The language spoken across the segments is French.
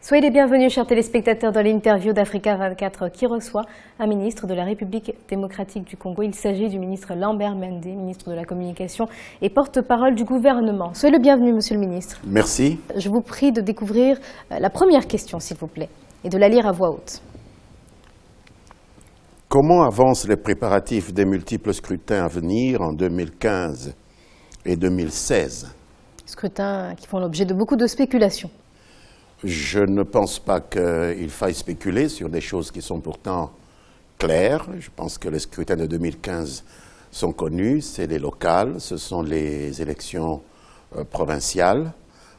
Soyez les bienvenus, chers téléspectateurs, dans l'interview d'Africa 24 qui reçoit un ministre de la République démocratique du Congo. Il s'agit du ministre Lambert Mende, ministre de la Communication et porte-parole du gouvernement. Soyez le bienvenu, monsieur le ministre. Merci. Je vous prie de découvrir la première question, s'il vous plaît, et de la lire à voix haute. Comment avancent les préparatifs des multiples scrutins à venir en 2015 et 2016? Scrutins qui font l'objet de beaucoup de spéculations. Je ne pense pas qu'il faille spéculer sur des choses qui sont pourtant claires. Je pense que les scrutins de 2015 sont connus, c'est les locales, ce sont les élections provinciales.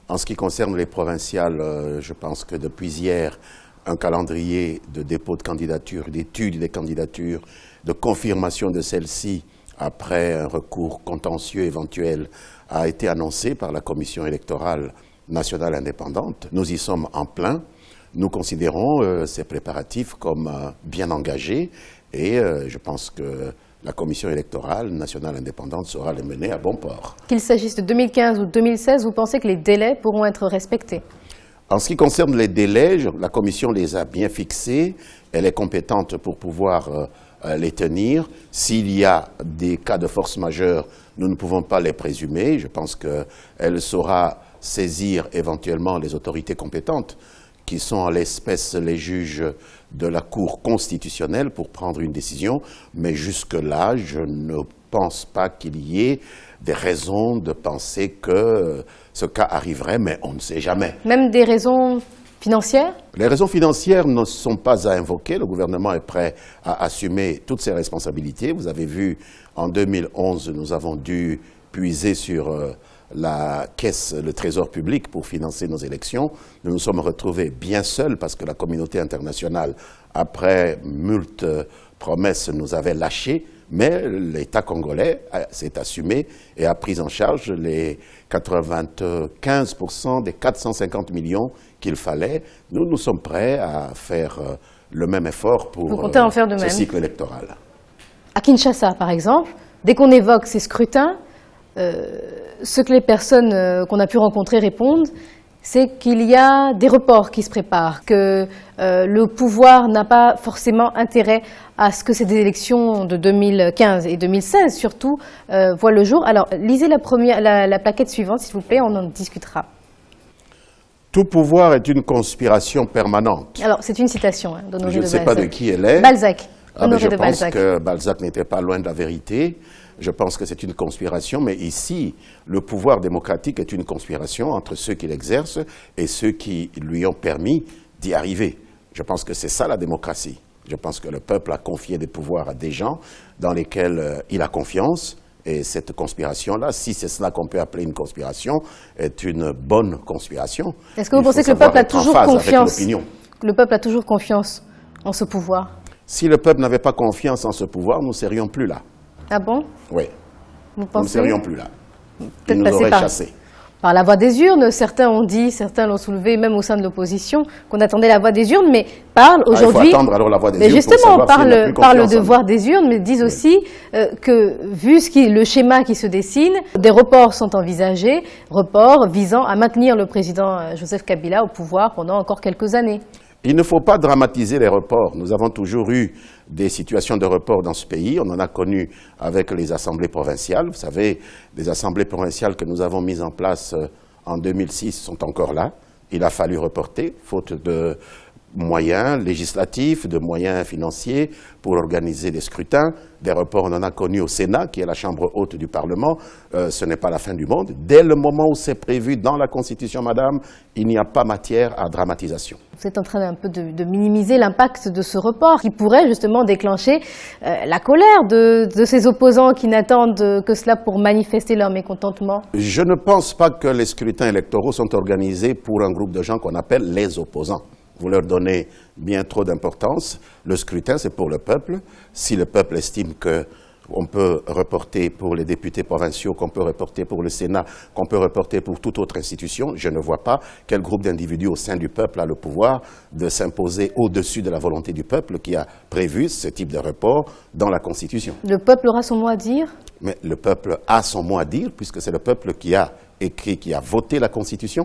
En ce qui concerne les provinciales, je pense que depuis hier, un calendrier de dépôt de candidature, d'étude des candidatures, de confirmation de celles-ci après un recours contentieux éventuel a été annoncé par la commission électorale nationale indépendante. Nous y sommes en plein. Nous considérons ces préparatifs comme bien engagés et je pense que la commission électorale nationale indépendante saura les mener à bon port. Qu'il s'agisse de 2015 ou 2016, vous pensez que les délais pourront être respectés? En ce qui concerne les délais, la commission les a bien fixés. Elle est compétente pour pouvoir les tenir. S'il y a des cas de force majeure, nous ne pouvons pas les présumer. Je pense qu'elle saura saisir éventuellement les autorités compétentes, qui sont en l'espèce les juges de la Cour constitutionnelle, pour prendre une décision. Mais jusque-là, je ne pense pas qu'il y ait des raisons de penser que ce cas arriverait, mais on ne sait jamais. Même des raisons financières? Les raisons financières ne sont pas à invoquer. Le gouvernement est prêt à assumer toutes ses responsabilités. Vous avez vu, en 2011, nous avons dû puiser sur la caisse, le trésor public pour financer nos élections. Nous nous sommes retrouvés bien seuls parce que la communauté internationale, après moult promesses, nous avait lâchés. Mais l'État congolais s'est assumé et a pris en charge les 95% des 450 millions qu'il fallait. Nous sommes prêts à faire le même effort pour ce cycle électoral. À Kinshasa, par exemple, dès qu'on évoque ces scrutins, ce que les personnes qu'on a pu rencontrer répondent, c'est qu'il y a des reports qui se préparent, que le pouvoir n'a pas forcément intérêt à ce que ces élections de 2015 et 2016, surtout, voient le jour. Alors, lisez la plaquette suivante, s'il vous plaît, on en discutera. Tout pouvoir est une conspiration permanente. Alors, c'est une citation d'Honoré de Balzac. Je ne sais pas de qui elle est. Balzac. Je pense que Balzac n'était pas loin de la vérité. Je pense que c'est une conspiration, mais ici, le pouvoir démocratique est une conspiration entre ceux qui l'exercent et ceux qui lui ont permis d'y arriver. Je pense que c'est ça la démocratie. Je pense que le peuple a confié des pouvoirs à des gens dans lesquels il a confiance. Et cette conspiration-là, si c'est cela qu'on peut appeler une conspiration, est une bonne conspiration. Est-ce que vous pensez que le peuple a toujours confiance? Le peuple a toujours confiance en ce pouvoir? Si le peuple n'avait pas confiance en ce pouvoir, nous ne serions plus là. Ah bon? Oui. Vous pensez? Nous ne serions plus là. Ils nous auraient chassés. Par la voie des urnes, certains ont dit, certains l'ont soulevé, même au sein de l'opposition, qu'on attendait la voie des urnes, mais parlent aujourd'hui... il faut attendre alors la voie des urnes. Mais justement, on parle de voie des urnes, mais disent aussi que, vu le schéma qui se dessine, des reports sont envisagés, reports visant à maintenir le président Joseph Kabila au pouvoir pendant encore quelques années. Il ne faut pas dramatiser les reports. Nous avons toujours eu des situations de report dans ce pays. On en a connu avec les assemblées provinciales. Vous savez, les assemblées provinciales que nous avons mises en place en 2006 sont encore là. Il a fallu reporter, faute de moyens législatifs, de moyens financiers pour organiser des scrutins. Des reports, on en a connu au Sénat, qui est la chambre haute du Parlement. Ce n'est pas la fin du monde. Dès le moment où c'est prévu dans la Constitution, madame, il n'y a pas matière à dramatisation. Vous êtes en train un peu de minimiser l'impact de ce report qui pourrait justement déclencher la colère de ces opposants qui n'attendent que cela pour manifester leur mécontentement. Je ne pense pas que les scrutins électoraux sont organisés pour un groupe de gens qu'on appelle les opposants. Vous leur donnez bien trop d'importance. Le scrutin, c'est pour le peuple. Si le peuple estime qu'on peut reporter pour les députés provinciaux, qu'on peut reporter pour le Sénat, qu'on peut reporter pour toute autre institution, je ne vois pas quel groupe d'individus au sein du peuple a le pouvoir de s'imposer au-dessus de la volonté du peuple qui a prévu ce type de report dans la Constitution. Le peuple aura son mot à dire? Mais le peuple a son mot à dire puisque c'est le peuple qui a écrit, qui a voté la Constitution.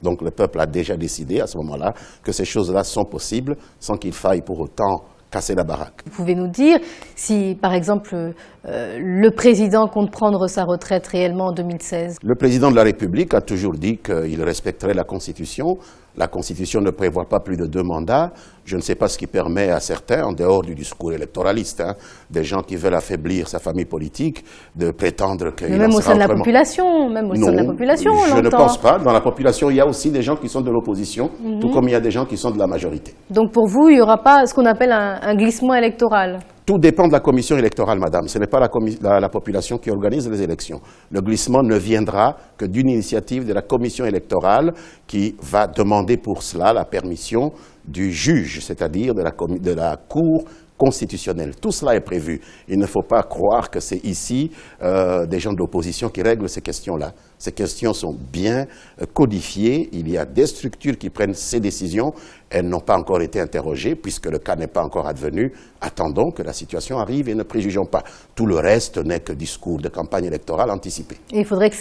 Donc le peuple a déjà décidé à ce moment-là que ces choses-là sont possibles sans qu'il faille pour autant casser la baraque. Vous pouvez nous dire si, par exemple, le président compte prendre sa retraite réellement en 2016? Le président de la République a toujours dit qu'il respecterait la Constitution. La Constitution ne prévoit pas plus de 2 mandats. Je ne sais pas ce qui permet à certains, en dehors du discours électoraliste, des gens qui veulent affaiblir sa famille politique, de prétendre qu'il en sera même au sein de la autrement. population, même au sein de la population, on je ne l'entend. pense pas. Dans la population, il y a aussi des gens qui sont de l'opposition, tout comme il y a des gens qui sont de la majorité. Donc pour vous, il n'y aura pas ce qu'on appelle un glissement électoral? Tout dépend de la commission électorale, madame. Ce n'est pas la population qui organise les élections. Le glissement ne viendra que d'une initiative de la commission électorale qui va demander pour cela la permission du juge, c'est-à-dire de la Cour constitutionnelle. Tout cela est prévu. Il ne faut pas croire que c'est ici des gens de l'opposition qui règlent ces questions-là. Ces questions sont bien codifiées. Il y a des structures qui prennent ces décisions. Elles n'ont pas encore été interrogées puisque le cas n'est pas encore advenu. Attendons que la situation arrive et ne préjugeons pas. Tout le reste n'est que discours de campagne électorale anticipé. Et il faudrait que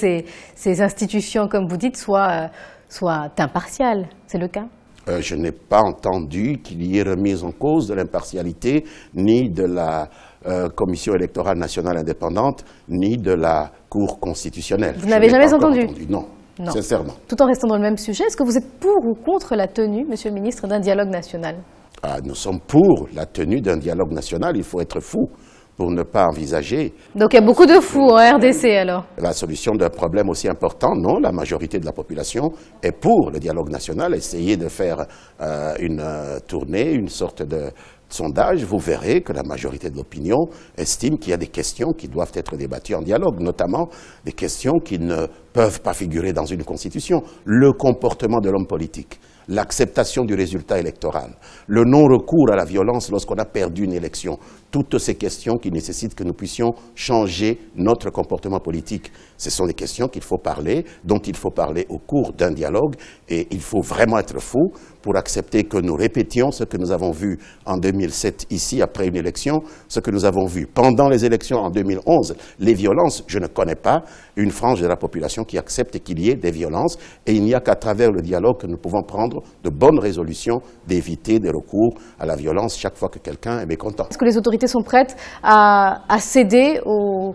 ces institutions, comme vous dites, soient impartiales. C'est le cas? Je n'ai pas entendu qu'il y ait remise en cause de l'impartialité ni de la Commission électorale nationale indépendante, ni de la Cour constitutionnelle. Vous n'avez jamais entendu? Non, sincèrement. Tout en restant dans le même sujet, est-ce que vous êtes pour ou contre la tenue, Monsieur le ministre, d'un dialogue national? Nous sommes pour la tenue d'un dialogue national. Il faut être fou pour ne pas envisager. Donc il y a beaucoup de fous en RDC alors? La solution d'un problème aussi important, non, la majorité de la population est pour le dialogue national. Essayez de faire une tournée, une sorte de sondage, vous verrez que la majorité de l'opinion estime qu'il y a des questions qui doivent être débattues en dialogue, notamment des questions qui ne peuvent pas figurer dans une constitution. Le comportement de l'homme politique, l'acceptation du résultat électoral, le non-recours à la violence lorsqu'on a perdu une élection, toutes ces questions qui nécessitent que nous puissions changer notre comportement politique. Ce sont des questions qu'il faut parler, dont il faut parler au cours d'un dialogue, et il faut vraiment être fou pour accepter que nous répétions ce que nous avons vu en 2007 ici après une élection, ce que nous avons vu pendant les élections en 2011, les violences. Je ne connais pas une frange de la population qui accepte qu'il y ait des violences, et il n'y a qu'à travers le dialogue que nous pouvons prendre de bonnes résolutions d'éviter des recours à la violence chaque fois que quelqu'un est mécontent. Est-ce que les autorités sont prêtes à céder aux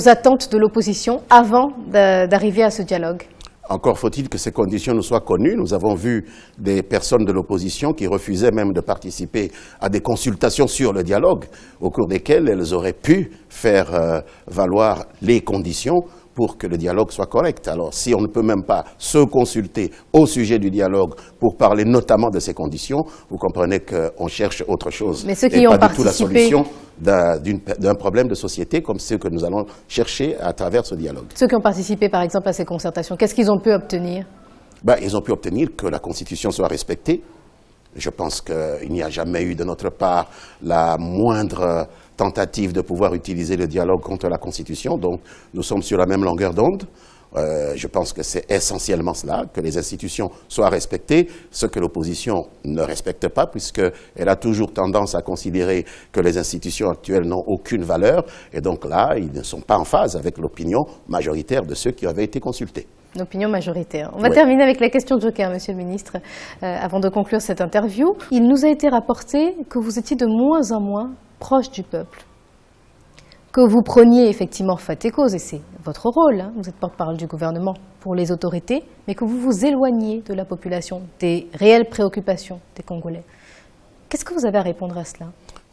attentes de l'opposition avant d'arriver à ce dialogue? Encore faut-il que ces conditions nous soient connues. Nous avons vu des personnes de l'opposition qui refusaient même de participer à des consultations sur le dialogue, au cours desquelles elles auraient pu faire valoir les conditions pour que le dialogue soit correct. Alors, si on ne peut même pas se consulter au sujet du dialogue pour parler notamment de ces conditions, vous comprenez qu'on cherche autre chose. Mais ceux qui ont pas du tout la participé... solution d'un problème de société comme ce que nous allons chercher à travers ce dialogue. Ceux qui ont participé, par exemple, à ces concertations, qu'est-ce qu'ils ont pu obtenir? Ils ont pu obtenir que la Constitution soit respectée. Je pense qu'il n'y a jamais eu de notre part la moindre tentative de pouvoir utiliser le dialogue contre la Constitution. Donc, nous sommes sur la même longueur d'onde. Je pense que c'est essentiellement cela, que les institutions soient respectées, ce que l'opposition ne respecte pas, puisqu'elle a toujours tendance à considérer que les institutions actuelles n'ont aucune valeur. Et donc là, ils ne sont pas en phase avec l'opinion majoritaire de ceux qui avaient été consultés. L'opinion majoritaire. On va terminer avec la question joker, Monsieur le ministre, avant de conclure cette interview. Il nous a été rapporté que vous étiez de moins en moins proche du peuple, que vous preniez effectivement fait et cause, et c'est votre rôle, vous êtes porte-parole du gouvernement pour les autorités, mais que vous vous éloignez de la population, des réelles préoccupations des Congolais. Qu'est-ce que vous avez à répondre à cela?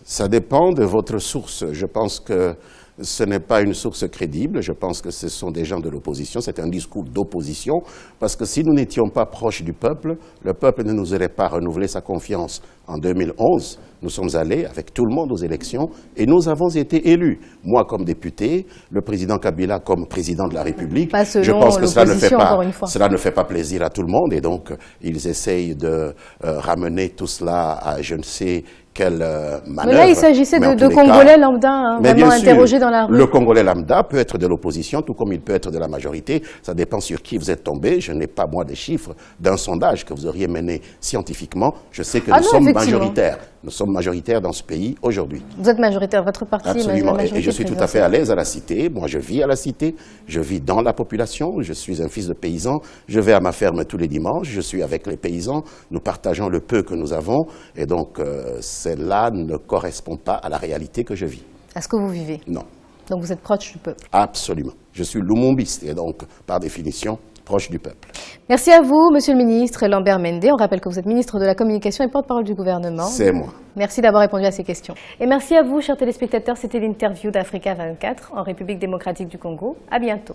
Ça dépend de votre source. Je pense que ce n'est pas une source crédible. Je pense que ce sont des gens de l'opposition. C'est un discours d'opposition. Parce que si nous n'étions pas proches du peuple, le peuple ne nous aurait pas renouvelé sa confiance. En 2011, nous sommes allés avec tout le monde aux élections et nous avons été élus. Moi comme député, le président Kabila comme président de la République. Je pense que cela ne fait pas plaisir à tout le monde et donc ils essayent de ramener tout cela à je ne sais quelle manœuvre. Mais là, il s'agissait Mais en de tous les Congolais cas, lambda, hein, mais vraiment bien sûr, interrogés dans la rue. le Congolais lambda peut être de l'opposition, tout comme il peut être de la majorité. Ça dépend sur qui vous êtes tombé. Je n'ai pas, moi, des chiffres d'un sondage que vous auriez mené scientifiquement. Je sais que Ah nous non, sommes effectivement. majoritaires. Nous sommes majoritaires dans ce pays aujourd'hui. Vous êtes majoritaire, votre parti, Absolument. la majorité Et je suis tout à fait à présidentielle. l'aise à la cité. Moi, je vis à la cité. Je vis dans la population. Je suis un fils de paysan. Je vais à ma ferme tous les dimanches. Je suis avec les paysans. Nous partageons le peu que nous avons. Et donc, cela ne correspond pas à la réalité que je vis. À ce que vous vivez. Non. Donc vous êtes proche du peuple. Absolument. Je suis lumumbiste et donc, par définition, proche du peuple. Merci à vous, Monsieur le ministre Lambert Mende. On rappelle que vous êtes ministre de la Communication et porte-parole du gouvernement. C'est moi. Merci d'avoir répondu à ces questions. Et merci à vous, chers téléspectateurs. C'était l'interview d'Africa 24 en République démocratique du Congo. À bientôt.